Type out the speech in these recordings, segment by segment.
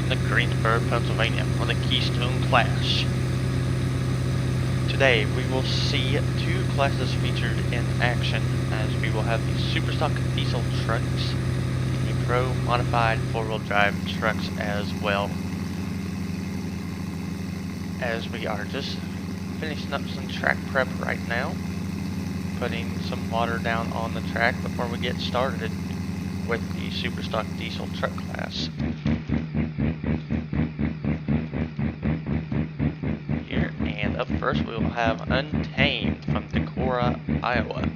to Greensburg, Pennsylvania on the Keystone Klash. Today we will see two classes featured in action, as we will have the super stock diesel trucks and the pro modified four-wheel drive trucks as well. As we are just finishing up some track prep right now, putting some water down on the track before we get started with the super stock diesel truck class. Here, and up first we will have Untamed from Decorah, Iowa.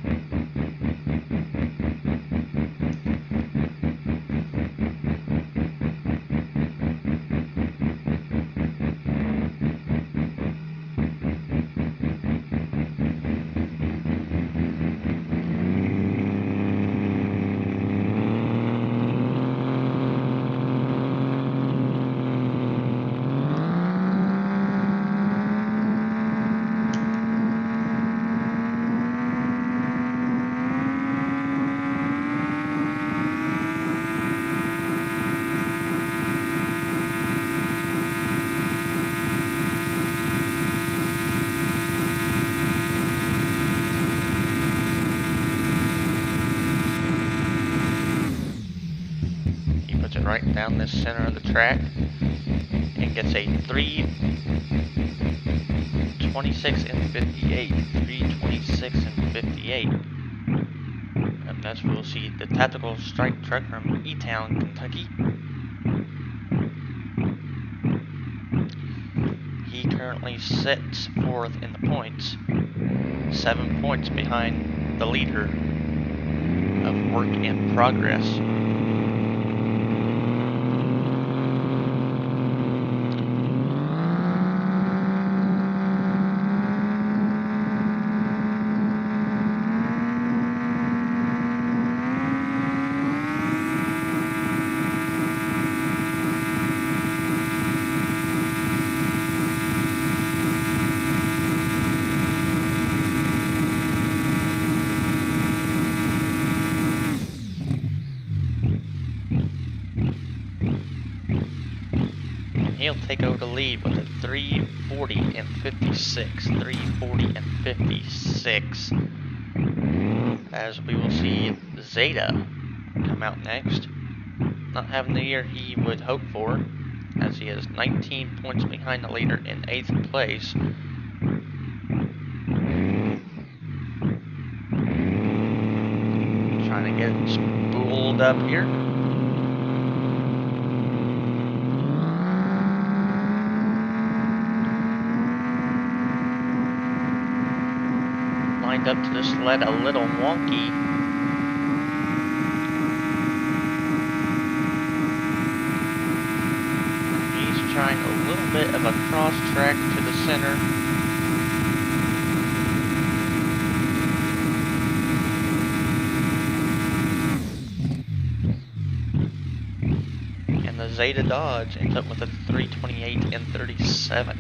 Right down this center of the track and gets a 3:26 and 58. 3:26 and 58. Up next we'll see the tactical strike truck from E-Town, Kentucky. He currently sits fourth in the points, 7 points behind the leader of work in progress. He'll take over the lead with a 3:40 and 56. 3:40 and 56. As we will see Zeta come out next. Not having the year he would hope for, as he is 19 points behind the leader in 8th place. Trying to get it spooled up here. Lined up to the sled a little wonky. He's trying a little bit of a cross track to the center. And the Zeta Dodge ends up with a 3:28 and 37.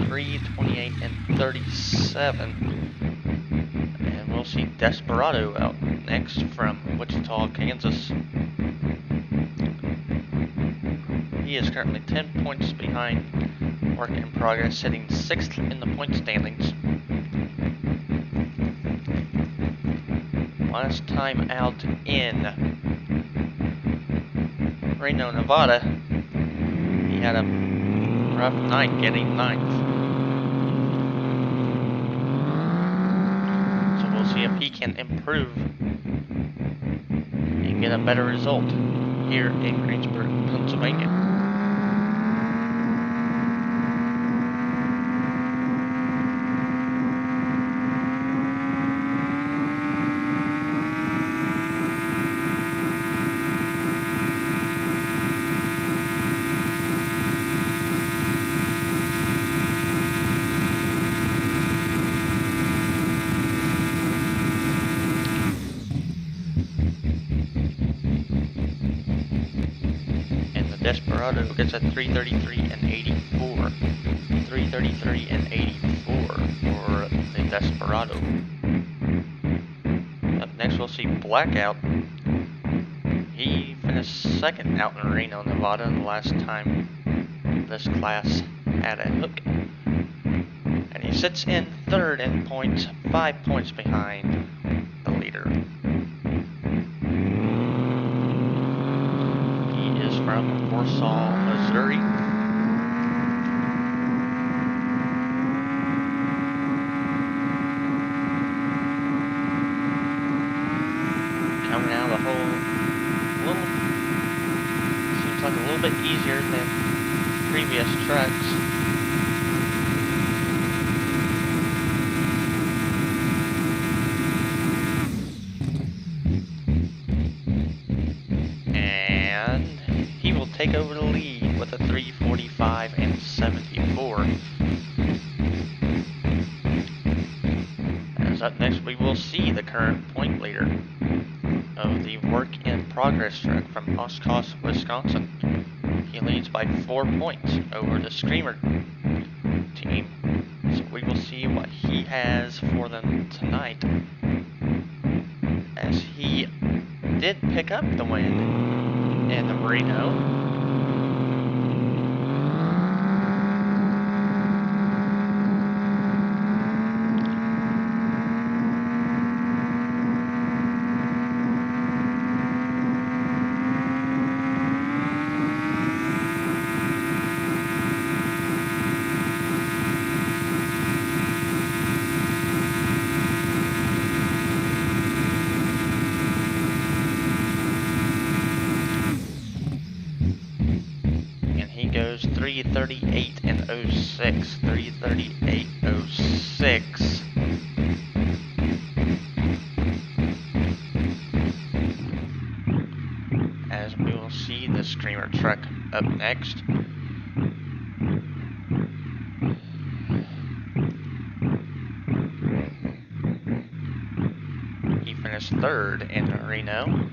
3:28 and 37. And we'll see Desperado out next from Wichita, Kansas. He is currently 10 points behind work in progress, sitting 6th in the point standings. Last time out in Reno, Nevada, he had a rough night getting 9th. See if he can improve and get a better result here in Greensburg, Pennsylvania. Desperado gets a 3:33 and 84. 3:33 and 84 for the Desperado. Up next we'll see Blackout. He finished second out in Reno, Nevada, the last time this class had a hook. And he sits in third in points, 5 points behind the leader. He is from Warsaw, Missouri. Coming out of the hole, seems like a little bit easier than previous trucks. And he will take over the lead with a 3:45 and 74. As up next, we will see the current point leader of the work-in-progress truck from Oshkosh, Wisconsin. He leads by 4 points over the Screamer team. So we will see what he has for them tonight, as he did pick up the win in Reno. Goes 3:38 and 06. 3:38.06. As we will see the Screamer truck up next. He finished third in Reno.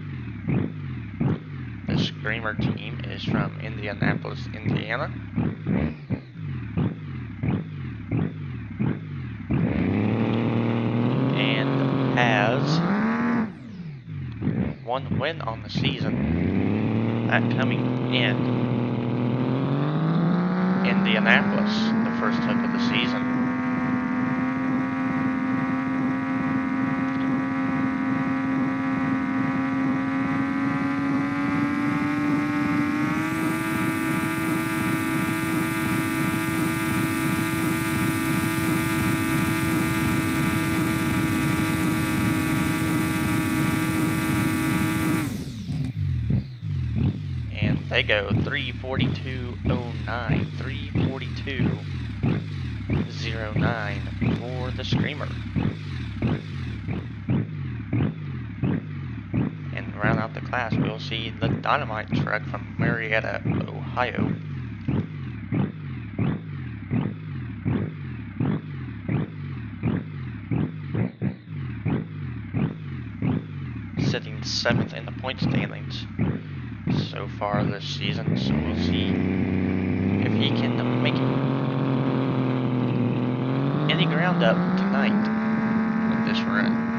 The Screamer team is from Indianapolis, Indiana. And has one win on the season. That coming in Indianapolis, the first hook of the season. They go 3:42.09, 3:42.09 for the Screamer. And round out the class, we'll see the Dynamite truck from Marietta, Ohio. Sitting 7th in the point standings so far this season, so we'll see if he can make any ground up tonight with this run.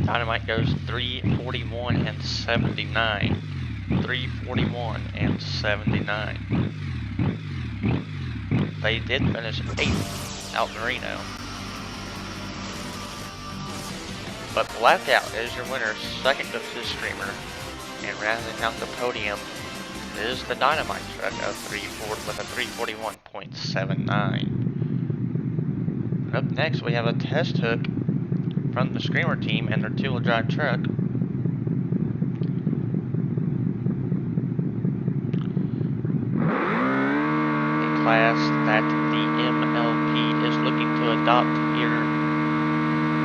Dynamite goes 3:41 and 79. 3:41 and 79. They did finish 8th out in Reno. But Blackout is your winner. Second goes to the Screamer. And rounding out the podium is the Dynamite truck of 3:40 with a 3:41.79. Up next, we have a test hook from the Screamer team and their 2-wheel drive truck. A class that the MLP is looking to adopt here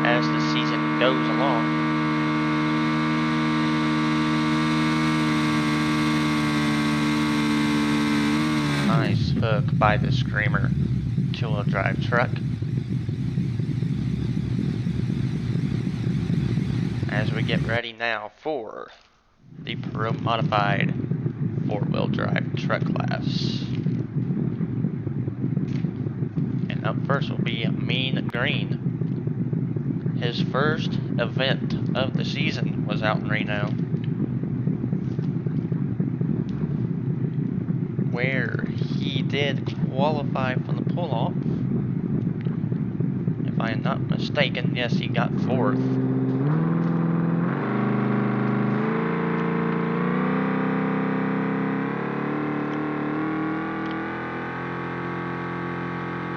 as the season goes along. Nice hook by the Screamer. two-wheel drive truck. As we get ready now for the Pro Modified four-wheel drive truck class. And up first will be Mean Green. His first event of the season was out in Reno, where he did qualify for the pull-off. If I am not mistaken, yes, he got fourth.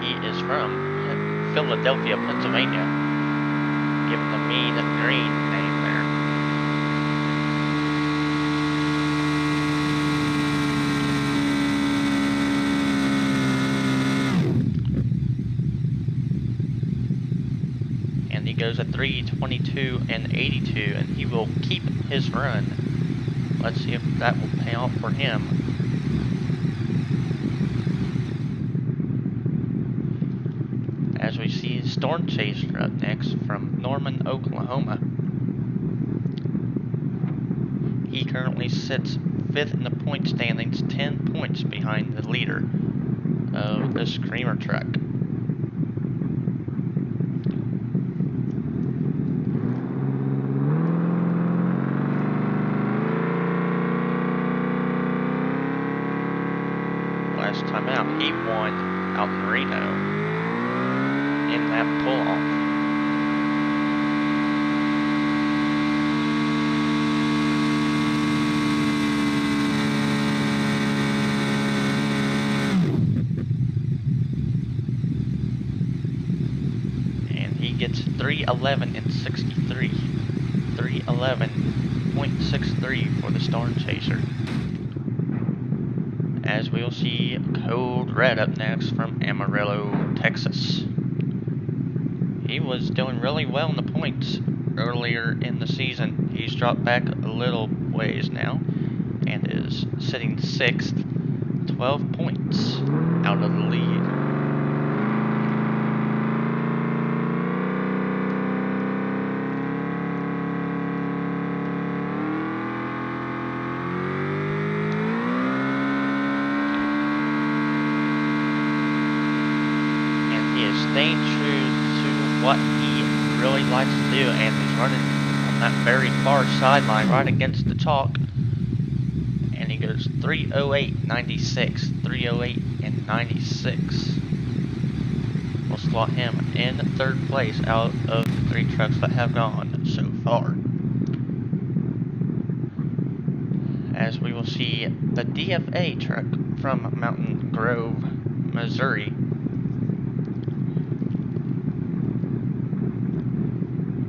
He is from Philadelphia, Pennsylvania, given the Mean Green name there. And he goes at 3:22 and 82, and he will keep his run. Let's see if that will pay off for him. As we see Storm Chaser up next from Norman, Oklahoma. He currently sits 5th in the point standings, 10 points behind the leader of the Screamer truck. Last time out, he won out in Reno in that pull-off. And he gets 3:11 and 63. 3:11.63 for the Storm Chaser. As we'll see Code Red up next from Amarillo, Texas. He was doing really well in the points earlier in the season. He's dropped back a little ways now and is sitting 6th, 12 points out of the lead. And he is staying true to what he really likes to do, and he's running on that very far sideline right against the chalk, and he goes 3:08.96. 3:08 and 96 will slot him in 3rd place out of the 3 trucks that have gone so far. As we will see the DFA truck from Mountain Grove, Missouri.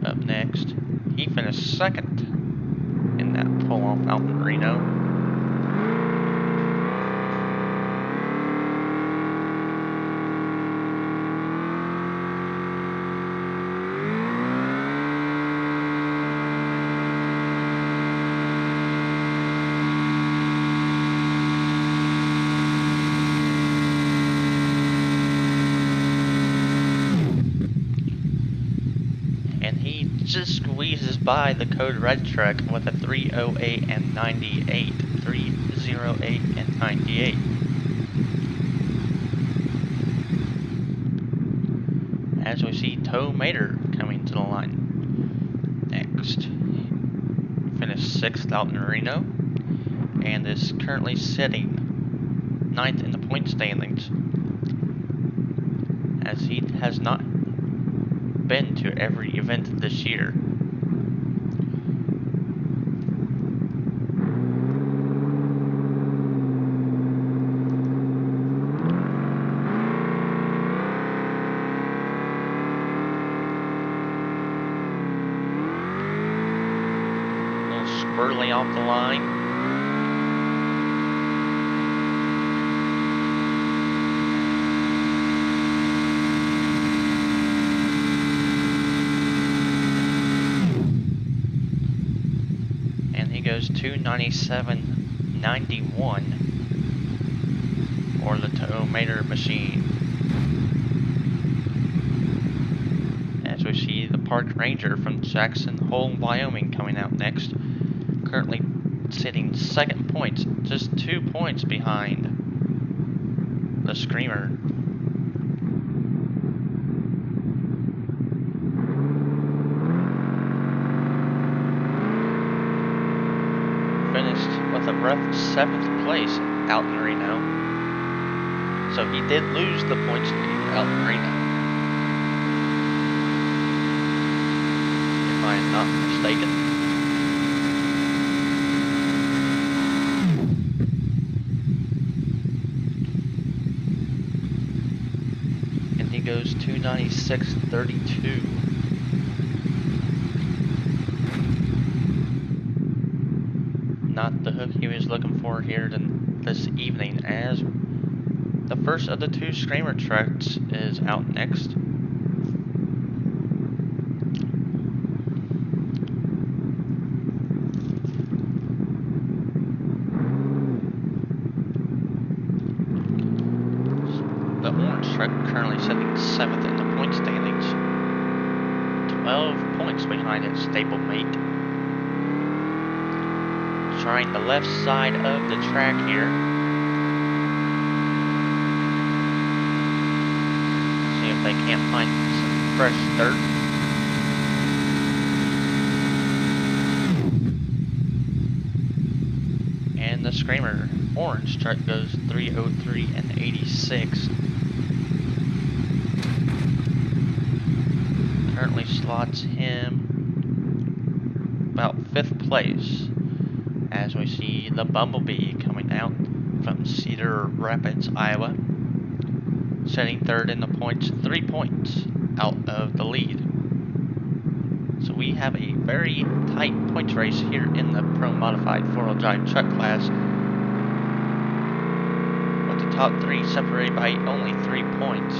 Up next, he finished 2nd in that pull-off out in Reno. And he just squeezes by the Code Red truck with a 3:08 and 98. 3:08 and 98. As we see Toe Mater coming to the line next. Finished 6th out in Reno and is currently sitting 9th in the point standings, as he has not been to every event this year. A little squirrely off the line. Goes 2:97.91 for the Toe Mater machine. Park Ranger from Jackson Hole, Wyoming coming out next. Currently sitting second points, just 2 points behind the Screamer. Finished with a rough 7th place out in Reno. So he did lose the points lead out in Reno, if I am not mistaken. And he goes 296.32. Not the hook he was looking for here this evening, as the first of the 2 Screamer trucks is out next. The orange truck currently sitting 7th in the point standings, 12 points behind its stablemate. Trying the left side of the track here. See if they can't find some fresh dirt. And the Screamer orange truck goes 303.86. Currently slots him about 5th place, as we see the Bumblebee coming out from Cedar Rapids, Iowa, sitting 3rd in the points, 3 points out of the lead. So we have a very tight points race here in the Pro Modified 4-wheel drive truck class, with the top 3 separated by only 3 points.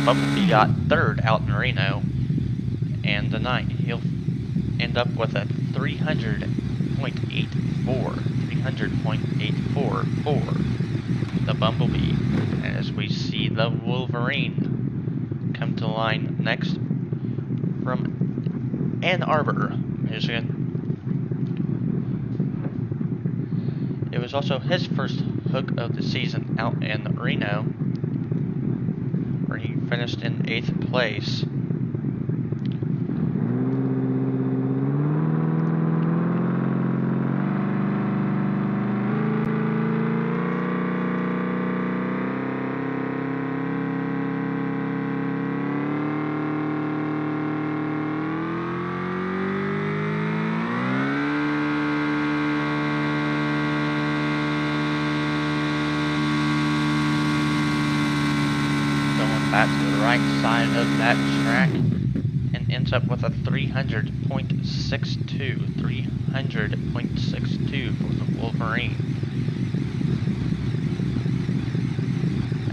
Bumblebee got 3rd out in Reno, and tonight he'll end up with a 300.84 for the Bumblebee, as we see the Wolverine come to the line next from Ann Arbor, Michigan. It was also his first hook of the season out in Reno, where he finished in 8th place. Back to the right side of that track and ends up with a 300.62 for the Wolverine.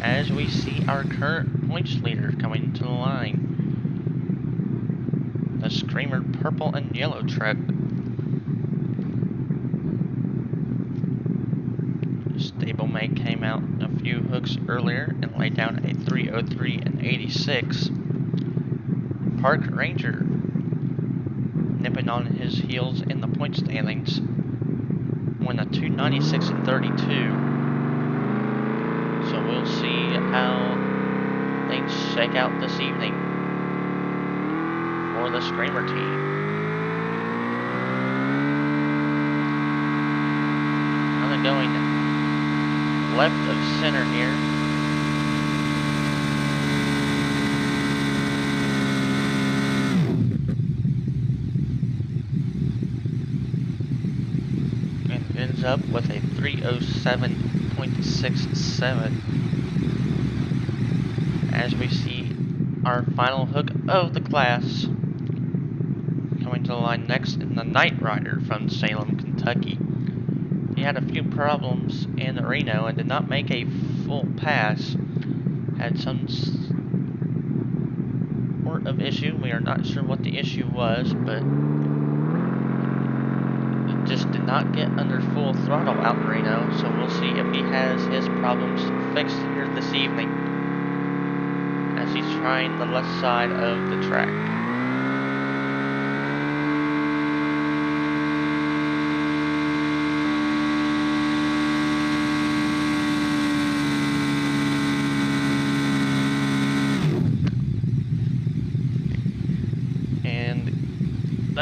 As we see our current points leader coming to the line, the Screamer purple and yellow truck. Stablemate came out a few hooks earlier and laid down a 303.86. Park Ranger nipping on his heels in the point standings, won a 296.32. So we'll see how things shake out this evening for the Screamer team. Kind of going left of center here. And ends up with a 307.67 as we see our final hook of the class coming to the line next in the Night Rider from Salem, Kentucky. He had a few problems in Reno and did not make a full pass. Had some sort of issue. We are not sure what the issue was, but it just did not get under full throttle out in Reno, so we'll see if he has his problems fixed here this evening as he's trying the left side of the track.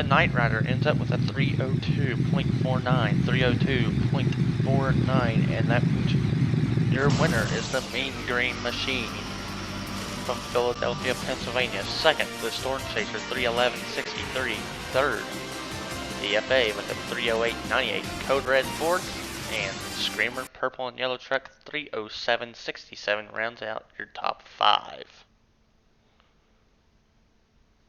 The Night Rider ends up with a 302.49, 302.49, and that means your winner is the Mean Green Machine from Philadelphia, Pennsylvania. Second, the Storm Chaser 311.63. Third, DFA with a 308.98. Code Red fourth, and Screamer Purple and Yellow Truck 307.67 rounds out your top 5.